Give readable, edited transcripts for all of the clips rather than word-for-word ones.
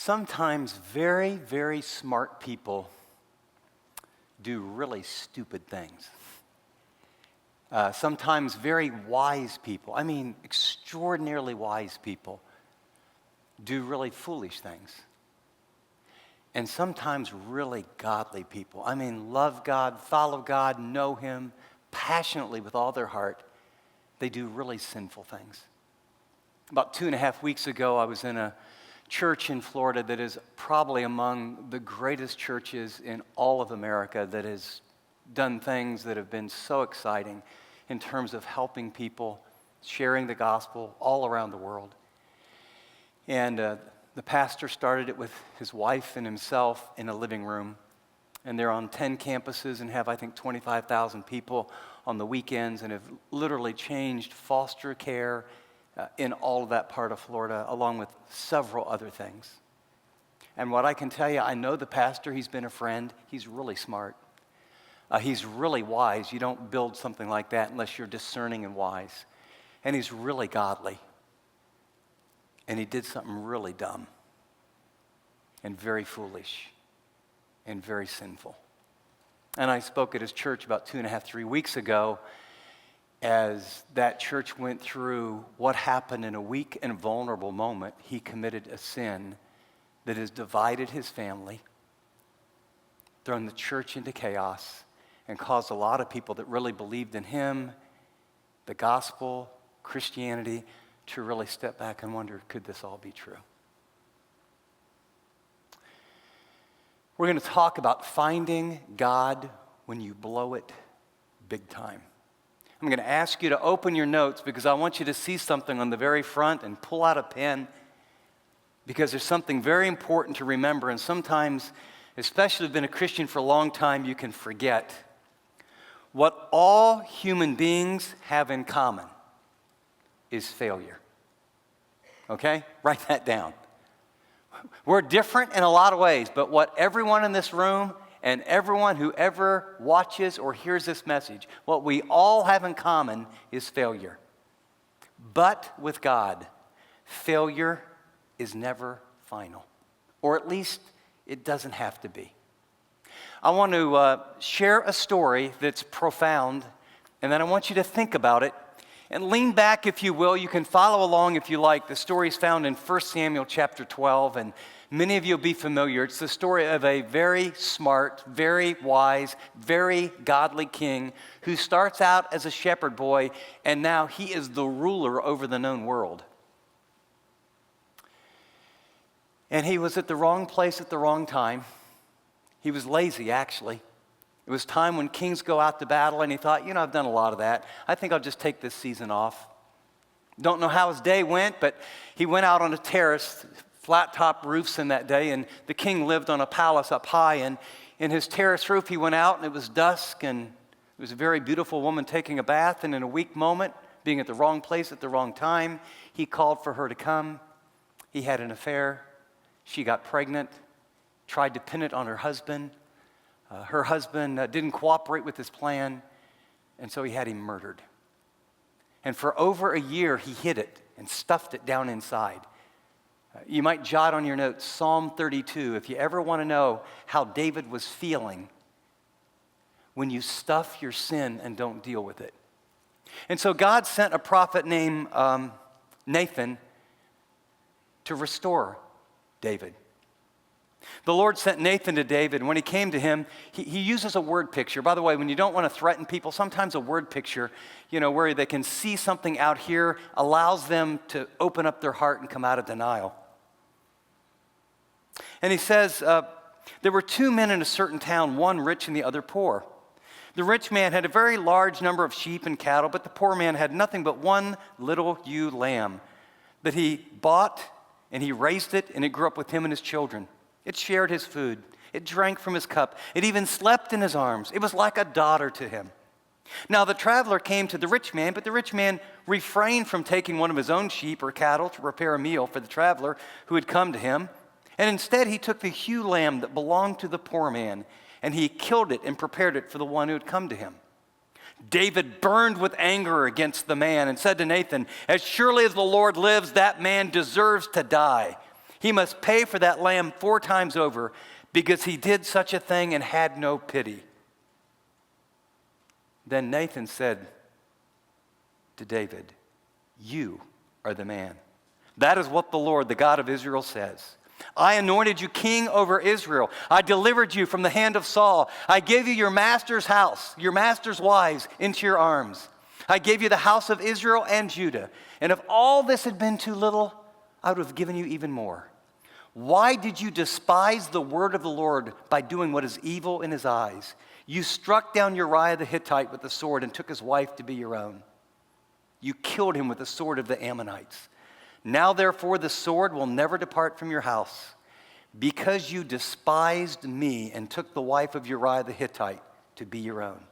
Sometimes very, very smart people do really stupid things. Sometimes very wise people, extraordinarily wise people, do really foolish things. And sometimes really godly people, love God, follow God, know Him passionately with all their heart, they do really sinful things. About 2.5 weeks ago, I was in a church in Florida that is probably among the greatest churches in all of America, that has done things that have been so exciting in terms of helping people, sharing the gospel all around the world. And the pastor started it with his wife and himself in a living room. And they're on 10 campuses and have, 25,000 people on the weekends, and have literally changed foster care in all of that part of Florida, along with several other things. And what I can tell you, I know the pastor, he's been a friend, he's really smart. He's really wise. You don't build something like that unless you're discerning and wise. And he's really godly. And he did something really dumb and very foolish and very sinful. And I spoke at his church about 2.5, 3 weeks ago, as that church went through what happened in a weak and vulnerable moment. He committed a sin that has divided his family, thrown the church into chaos, and caused a lot of people that really believed in him, the gospel, Christianity, to really step back and wonder, could this all be true? We're going to talk about finding God when you blow it big time. I'm going to ask you to open your notes because I want you to see something on the very front and pull out a pen, because there's something very important to remember. And sometimes, especially if you've been a Christian for a long time, you can forget. What all human beings have in common is failure. Okay? Write that down. We're different in a lot of ways, but what everyone in this room and everyone who ever watches or hears this message, what we all have in common is failure. But with God, failure is never final, or at least it doesn't have to be. I want to share a story that's profound, and then I want you to think about it and lean back, if you will. You can follow along if you like. The story is found in 1 Samuel chapter 12, and many of you will be familiar. It's the story of a very smart, very wise, very godly king who starts out as a shepherd boy, and now he is the ruler over the known world. And he was at the wrong place at the wrong time. He was lazy, actually. It was time when kings go out to battle, and he thought, I've done a lot of that. I think I'll just take this season off. Don't know how his day went, but he went out on a terrace, flat-top roofs in that day, and the king lived on a palace up high, and in his terrace roof he went out, and it was dusk, and it was a very beautiful woman taking a bath, and in a weak moment, being at the wrong place at the wrong time, he called for her to come. He had an affair. She got pregnant, tried to pin it on her husband. Her husband didn't cooperate with his plan, and so he had him murdered. And for over a year, he hid it and stuffed it down inside. You might jot on your notes Psalm 32 if you ever want to know how David was feeling when you stuff your sin and don't deal with it. And so God sent a prophet named Nathan to restore David. The Lord sent Nathan to David, and when he came to him, he uses a word picture. By the way, when you don't want to threaten people, sometimes a word picture, where they can see something out here, allows them to open up their heart and come out of denial. And he says, there were 2 men in a certain town, one rich and the other poor. The rich man had a very large number of sheep and cattle, but the poor man had nothing but one little ewe lamb that he bought, and he raised it, and it grew up with him and his children. It shared his food. It drank from his cup. It even slept in his arms. It was like a daughter to him. Now the traveler came to the rich man, but the rich man refrained from taking one of his own sheep or cattle to prepare a meal for the traveler who had come to him. And instead he took the ewe lamb that belonged to the poor man, and he killed it and prepared it for the one who had come to him. David burned with anger against the man and said to Nathan, "As surely as the Lord lives, that man deserves to die. He must pay for that lamb 4 times over because he did such a thing and had no pity." Then Nathan said to David, "You are the man. That is what the Lord, the God of Israel, says. I anointed you king over Israel. I delivered you from the hand of Saul. I gave you your master's house, your master's wives into your arms. I gave you the house of Israel and Judah. And if all this had been too little, I would have given you even more. Why did you despise the word of the Lord by doing what is evil in his eyes? You struck down Uriah the Hittite with the sword and took his wife to be your own. You killed him with the sword of the Ammonites. Now, therefore, the sword will never depart from your house, because you despised me and took the wife of Uriah the Hittite to be your own.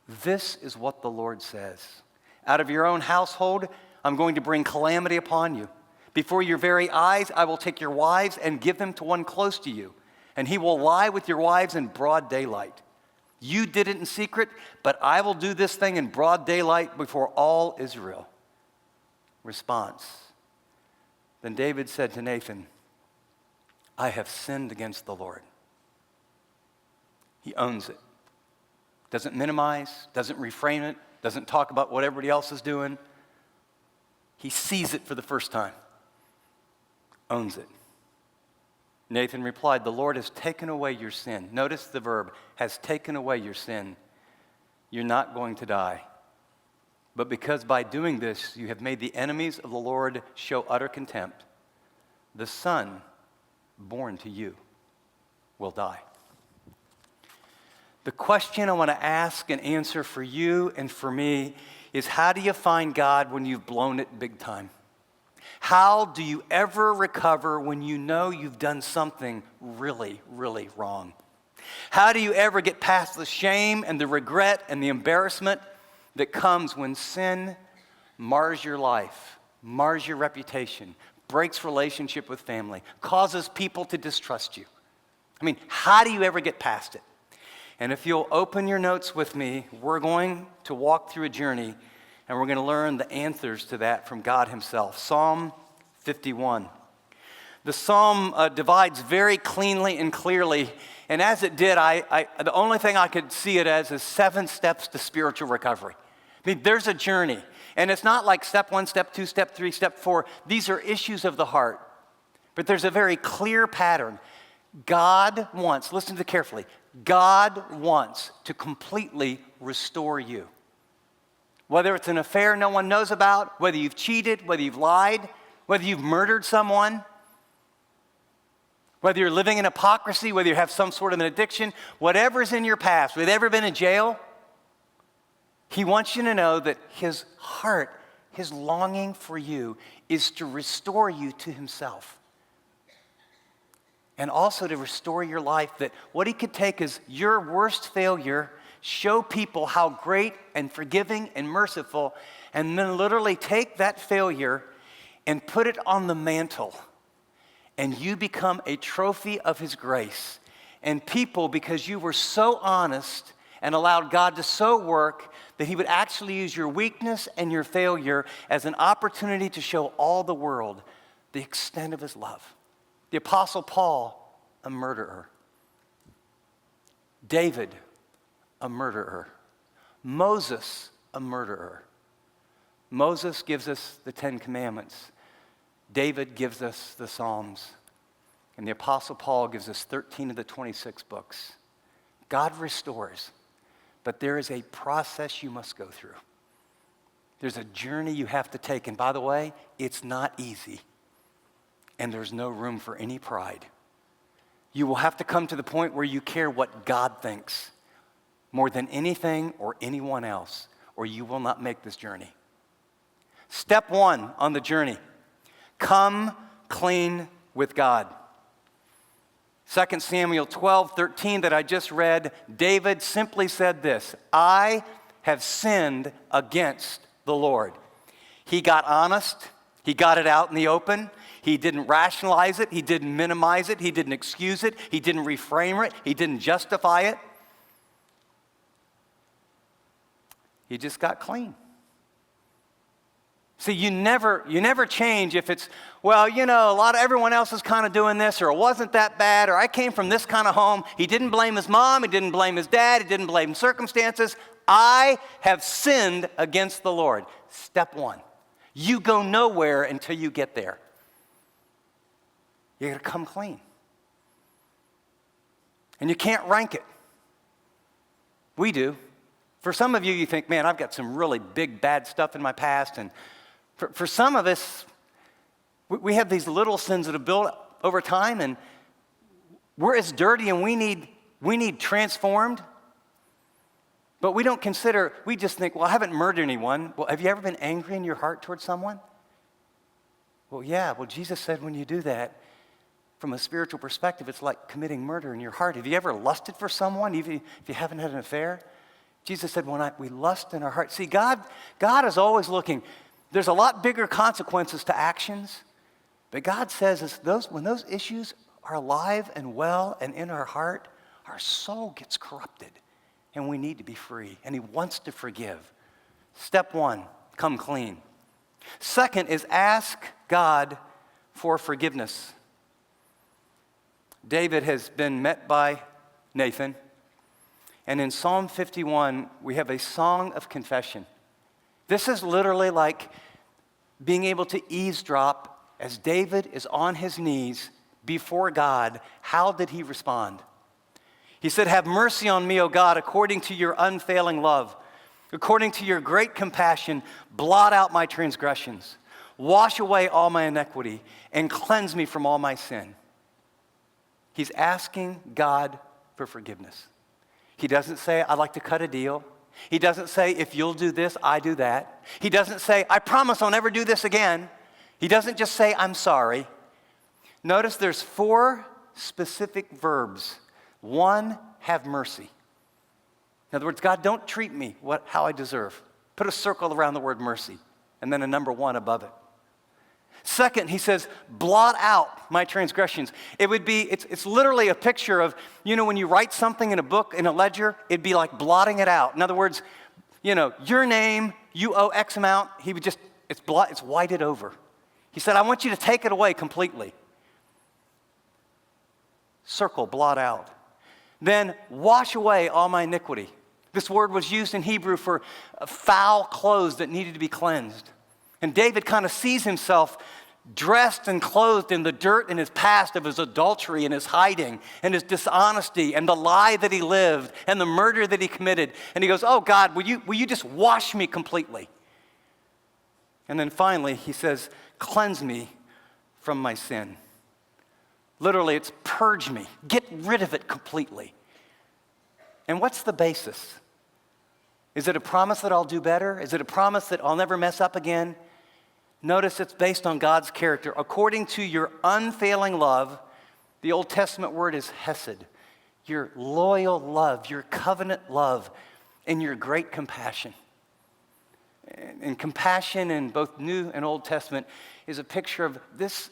This is what the Lord says. Out of your own household, I'm going to bring calamity upon you. Before your very eyes, I will take your wives and give them to one close to you, and he will lie with your wives in broad daylight. You did it in secret, but I will do this thing in broad daylight before all Israel." Response. Then David said to Nathan, "I have sinned against the Lord." He owns it. Doesn't minimize, doesn't reframe it, doesn't talk about what everybody else is doing. He sees it for the first time. Owns it. Nathan replied, "The Lord has taken away your sin." Notice the verb, has taken away your sin. You're not going to die. But because by doing this, you have made the enemies of the Lord show utter contempt, the son born to you will die. The question I want to ask and answer for you and for me is, how do you find God when you've blown it big time? How do you ever recover when you know you've done something really, really wrong? How do you ever get past the shame and the regret and the embarrassment that comes when sin mars your life, mars your reputation, breaks relationship with family, causes people to distrust you? I mean, how do you ever get past it? And if you'll open your notes with me, we're going to walk through a journey, and we're going to learn the answers to that from God himself. Psalm 51. The psalm divides very cleanly and clearly, and as it did, the only thing I could see it as is 7 steps to spiritual recovery. I mean, there's a journey, and it's not like step 1, step 2, step 3, step 4. These are issues of the heart, but there's a very clear pattern. God wants, listen to carefully, God wants to completely restore you. Whether it's an affair no one knows about, whether you've cheated, whether you've lied, whether you've murdered someone, whether you're living in hypocrisy, whether you have some sort of an addiction, whatever's in your past, whether you've ever been in jail, he wants you to know that his heart, his longing for you is to restore you to himself. And also to restore your life, that what he could take is your worst failure, show people how great and forgiving and merciful, and then literally take that failure and put it on the mantle. And you become a trophy of his grace. And people, because you were so honest and allowed God to so work, that he would actually use your weakness and your failure as an opportunity to show all the world the extent of his love. The Apostle Paul, a murderer. David, a murderer. Moses, a murderer. Moses gives us the 10 Commandments. David gives us the Psalms. And the Apostle Paul gives us 13 of the 26 books. God restores, but there is a process you must go through. There's a journey you have to take. And by the way, it's not easy. And there's no room for any pride. You will have to come to the point where you care what God thinks more than anything or anyone else, or you will not make this journey. Step 1 on the journey: come clean with God. 2 Samuel 12:13 that I just read, David simply said this: I have sinned against the Lord. He got honest. He got it out in the open. He didn't rationalize it. He didn't minimize it. He didn't excuse it. He didn't reframe it. He didn't justify it. He just got clean. See, you never change if it's, well, a lot of everyone else is kind of doing this, or it wasn't that bad, or I came from this kind of home. He didn't blame his mom, he didn't blame his dad, he didn't blame circumstances. I have sinned against the Lord. Step one. You go nowhere until you get there. You're going to come clean. And you can't rank it. We do. For some of you, you think, man, I've got some really big, bad stuff in my past. And for some of us, we have these little sins that have built up over time, and we're as dirty and we need transformed. But we don't consider, we just think, well, I haven't murdered anyone. Well, have you ever been angry in your heart towards someone? Well, yeah. Well, Jesus said when you do that, from a spiritual perspective, it's like committing murder in your heart. Have you ever lusted for someone, even if you haven't had an affair? Jesus said, when we lust in our heart. See, God is always looking. There's a lot bigger consequences to actions. But God says when those issues are alive and well and in our heart, our soul gets corrupted. And we need to be free. And he wants to forgive. Step one, come clean. Second is ask God for forgiveness. David has been met by Nathan. And in Psalm 51, we have a song of confession. This is literally like being able to eavesdrop as David is on his knees before God. How did he respond? He said, have mercy on me, O God, according to your unfailing love. According to your great compassion, blot out my transgressions. Wash away all my iniquity and cleanse me from all my sin. He's asking God for forgiveness. He doesn't say, I'd like to cut a deal. He doesn't say, if you'll do this, I do that. He doesn't say, I promise I'll never do this again. He doesn't just say, I'm sorry. Notice there's 4 specific verbs. 1, have mercy. In other words, God, don't treat me how I deserve. Put a circle around the word mercy, and then a number 1 above it. Second, he says, blot out my transgressions. It's literally a picture of, when you write something in a book, in a ledger, it'd be like blotting it out. In other words, your name, you owe X amount, he would it's whited over. He said, I want you to take it away completely. Circle, blot out. Then wash away all my iniquity. This word was used in Hebrew for foul clothes that needed to be cleansed. And David kind of sees himself dressed and clothed in the dirt in his past of his adultery and his hiding and his dishonesty and the lie that he lived and the murder that he committed. And he goes, oh God, will you just wash me completely? And then finally he says, cleanse me from my sin. Literally, it's purge me. Get rid of it completely. And what's the basis? Is it a promise that I'll do better? Is it a promise that I'll never mess up again? Notice it's based on God's character. According to your unfailing love, the Old Testament word is hesed. Your loyal love, your covenant love, and your great compassion. And compassion in both New and Old Testament is a picture of this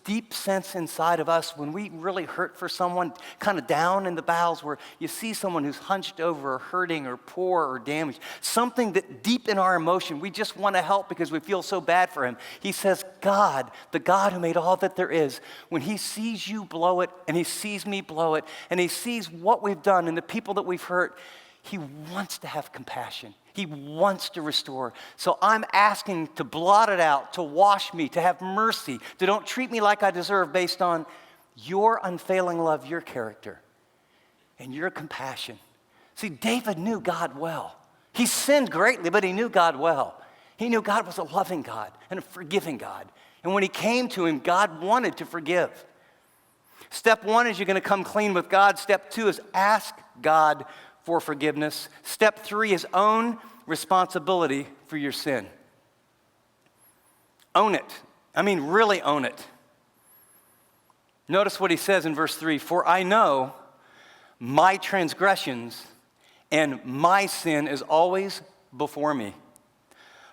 deep sense inside of us when we really hurt for someone, kind of down in the bowels where you see someone who's hunched over or hurting or poor or damaged, something that deep in our emotion, we just want to help because we feel so bad for him. He says, God, the God who made all that there is, when he sees you blow it and he sees me blow it and he sees what we've done and the people that we've hurt, he wants to have compassion. He wants to restore. So I'm asking to blot it out, to wash me, to have mercy, to don't treat me like I deserve based on your unfailing love, your character, and your compassion. See, David knew God well. He sinned greatly, but he knew God well. He knew God was a loving God and a forgiving God. And when he came to him, God wanted to forgive. Step 1 is you're going to come clean with God. Step 2 is ask God for forgiveness. Step 3 is own responsibility for your sin. Own it. I mean, really own it. Notice what he says in verse 3, for I know my transgressions and my sin is always before me.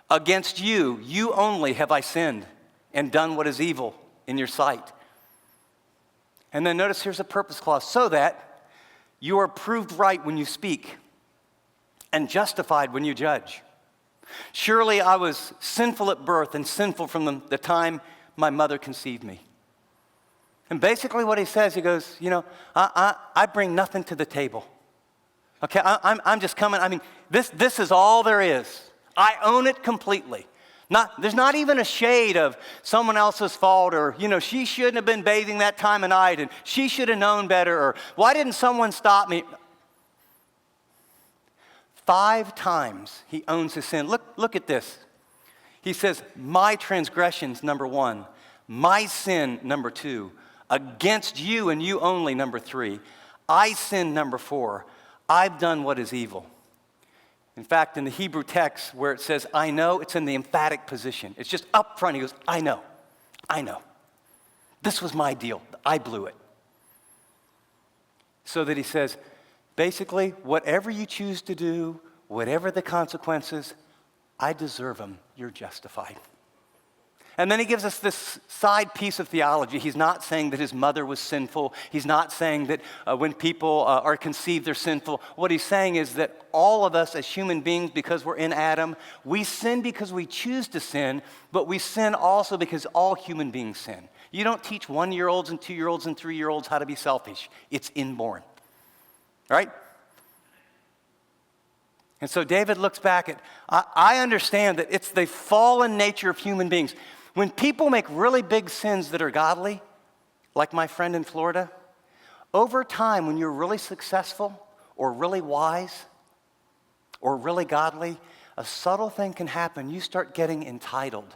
Against you, you only have I sinned and done what is evil in your sight. And then notice here's a purpose clause, so that you are proved right when you speak and justified when you judge. Surely I was sinful at birth and sinful from the time my mother conceived me. And basically what he says, he goes, I bring nothing to the table. Okay, I'm just coming. I mean, this is all there is. I own it completely. There's not even a shade of someone else's fault, or, she shouldn't have been bathing that time of night, and she should have known better, or why didn't someone stop me? 5 times he owns his sin. Look at this. He says, my transgressions, number 1. My sin, number 2. Against you and you only, number 3. I sin, number 4. I've done what is evil. In fact, in the Hebrew text where it says, I know, it's in the emphatic position. It's just up front. He goes, I know. This was my deal. I blew it. So that he says, basically, whatever you choose to do, whatever the consequences, I deserve them. You're justified. And then he gives us this side piece of theology. He's not saying that his mother was sinful. He's not saying that when people are conceived, they're sinful. What he's saying is that all of us as human beings, because we're in Adam, we sin because we choose to sin, but we sin also because all human beings sin. You don't teach 1-year-olds and 2-year-olds and 3-year-olds how to be selfish. It's inborn. Right? And so David looks back at, I understand that it's the fallen nature of human beings. When people make really big sins that are godly, like my friend in Florida, over time, when you're really successful or really wise or really godly, a subtle thing can happen. You start getting entitled.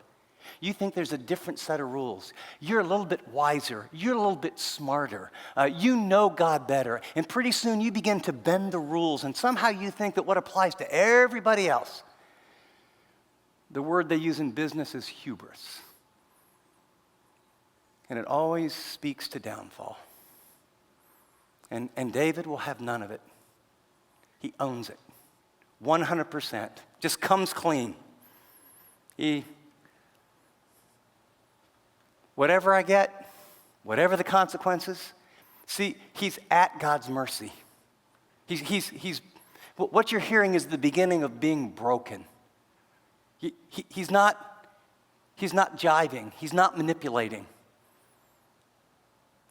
You think there's a different set of rules. You're a little bit wiser. You're a little bit smarter. You know God better. And pretty soon you begin to bend the rules, and somehow you think that what applies to everybody else. The word they use in business is hubris. And it always speaks to downfall. And David will have none of it. He owns it. 100%. Just comes clean. Whatever I get, whatever the consequences, see, he's at God's mercy. He's what you're hearing is the beginning of being broken. He's not jiving. He's not manipulating.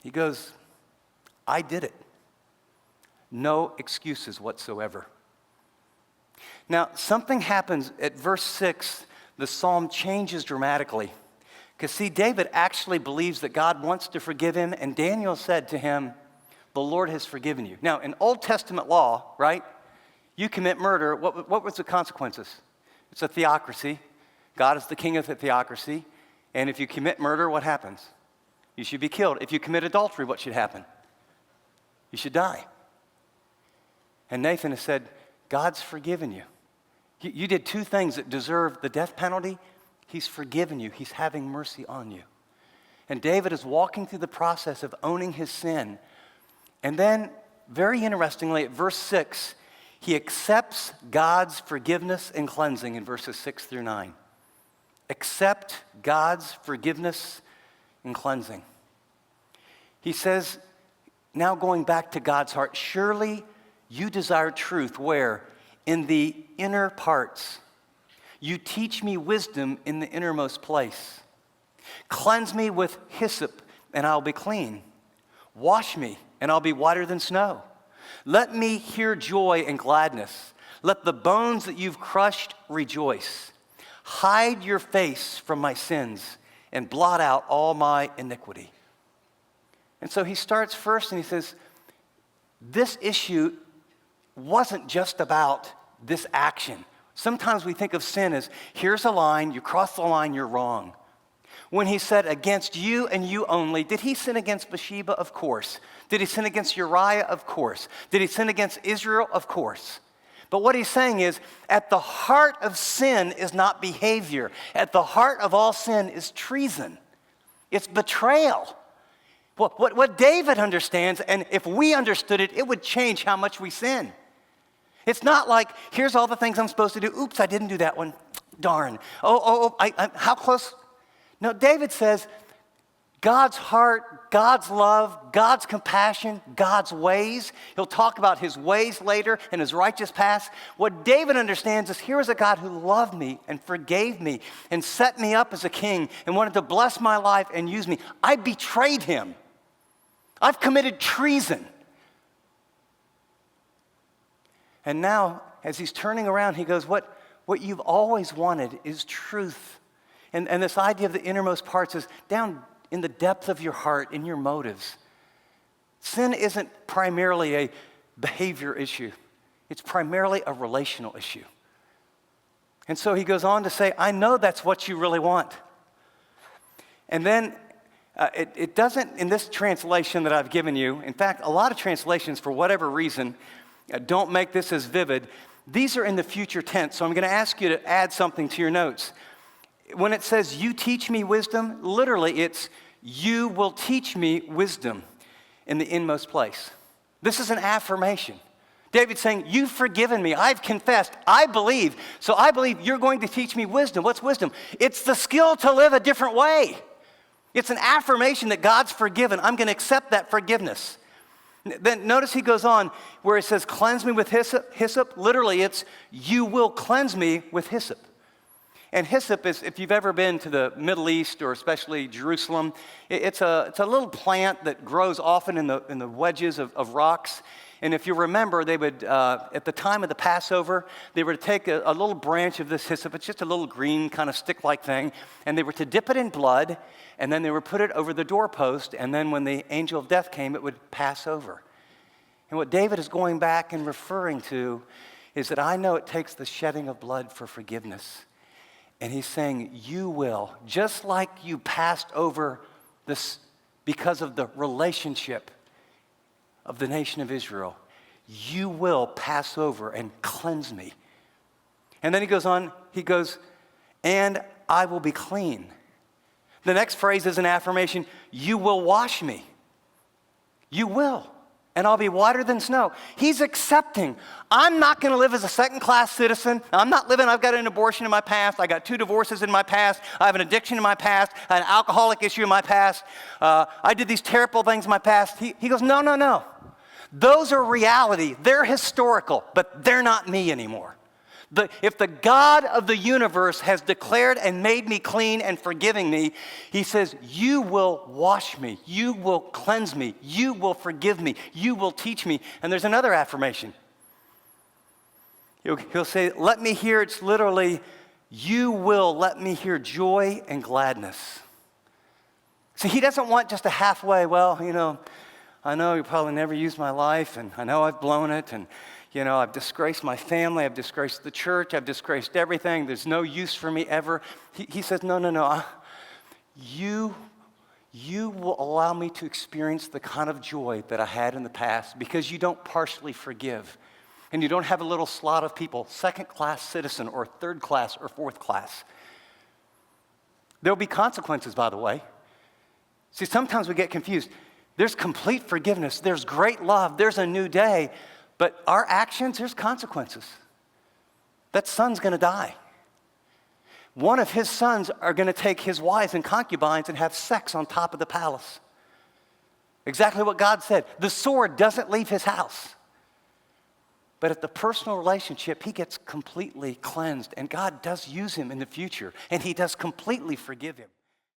He goes, I did it. No excuses whatsoever. Now, something happens at verse 6. The psalm changes dramatically. Because, see, David actually believes that God wants to forgive him, and Daniel said to him, the Lord has forgiven you. Now, in Old Testament law, right, you commit murder, what was the consequences? It's a theocracy. God is the king of the theocracy. And if you commit murder, what happens? You should be killed. If you commit adultery, what should happen? You should die. And Nathan has said, God's forgiven you. You did 2 things that deserve the death penalty. He's forgiven you. He's having mercy on you. And David is walking through the process of owning his sin. And then, very interestingly, at verse 6, he accepts God's forgiveness and cleansing in verses 6 through 9. Accept God's forgiveness and cleansing. He says, now going back to God's heart, surely you desire truth where? In the inner parts. You teach me wisdom in the innermost place. Cleanse me with hyssop, and I'll be clean. Wash me, and I'll be whiter than snow. Let me hear joy and gladness. Let the bones that you've crushed rejoice. Hide your face from my sins and blot out all my iniquity. And so he starts first and he says, this issue wasn't just about this action. Sometimes we think of sin as, here's a line, you cross the line, you're wrong. When he said, against you and you only, did he sin against Bathsheba? Of course. Did he sin against Uriah? Of course. Did he sin against Israel? Of course. But what he's saying is, at the heart of sin is not behavior. At the heart of all sin is treason. It's betrayal. What David understands, and if we understood it, it would change how much we sin. It's not like, here's all the things I'm supposed to do. Oops, I didn't do that one. Darn. How close? No, David says, God's heart, God's love, God's compassion, God's ways. He'll talk about his ways later and his righteous past. What David understands is here is a God who loved me and forgave me and set me up as a king and wanted to bless my life and use me. I betrayed him. I've committed treason. And now, as he's turning around, he goes, what you've always wanted is truth. And this idea of the innermost parts is down in the depth of your heart, in your motives. Sin isn't primarily a behavior issue. It's primarily a relational issue. And so he goes on to say, I know that's what you really want. And then it doesn't, in this translation that I've given you, in fact, a lot of translations, for whatever reason, don't make this as vivid. These are in the future tense, so I'm going to ask you to add something to your notes. When it says, you teach me wisdom, literally it's, you will teach me wisdom in the inmost place. This is an affirmation. David's saying, you've forgiven me, I've confessed, I believe, so I believe you're going to teach me wisdom. What's wisdom? It's the skill to live a different way. It's an affirmation that God's forgiven. I'm going to accept that forgiveness. Then notice he goes on where it says, cleanse me with hyssop. Literally, it's, you will cleanse me with hyssop. And hyssop is, if you've ever been to the Middle East or especially Jerusalem, it's a little plant that grows often in the wedges of rocks. And if you remember, they would, at the time of the Passover, they were to take a little branch of this hyssop. It's just a little green kind of stick-like thing. And they were to dip it in blood, and then they would put it over the doorpost. And then when the angel of death came, it would pass over. And what David is going back and referring to is that I know it takes the shedding of blood for forgiveness. And he's saying, you will, just like you passed over this because of the relationship of the nation of Israel, you will pass over and cleanse me. And then he goes on, and I will be clean. The next phrase is an affirmation, you will wash me. You will. And I'll be whiter than snow. He's accepting. I'm not going to live as a second-class citizen. I've got an abortion in my past. I got 2 divorces in my past. I have an addiction in my past. I had an alcoholic issue in my past. I did these terrible things in my past. He goes, no. Those are reality. They're historical, but they're not me anymore. If the God of the universe has declared and made me clean and forgiving me, he says, you will wash me, you will cleanse me, you will forgive me, you will teach me. And there's another affirmation. He'll say, let me hear, it's literally, you will let me hear joy and gladness. See, he doesn't want just a halfway, I know you probably never used my life, and I know I've blown it, and I've disgraced my family, I've disgraced the church, I've disgraced everything, there's no use for me ever. He says, no. You will allow me to experience the kind of joy that I had in the past because you don't partially forgive. And you don't have a little slot of people, second-class citizen or third-class or fourth-class. There'll be consequences, by the way. See, sometimes we get confused. There's complete forgiveness, there's great love, there's a new day. But our actions, there's consequences. That son's going to die. One of his sons are going to take his wives and concubines and have sex on top of the palace. Exactly what God said. The sword doesn't leave his house. But at the personal relationship, he gets completely cleansed. And God does use him in the future. And he does completely forgive him.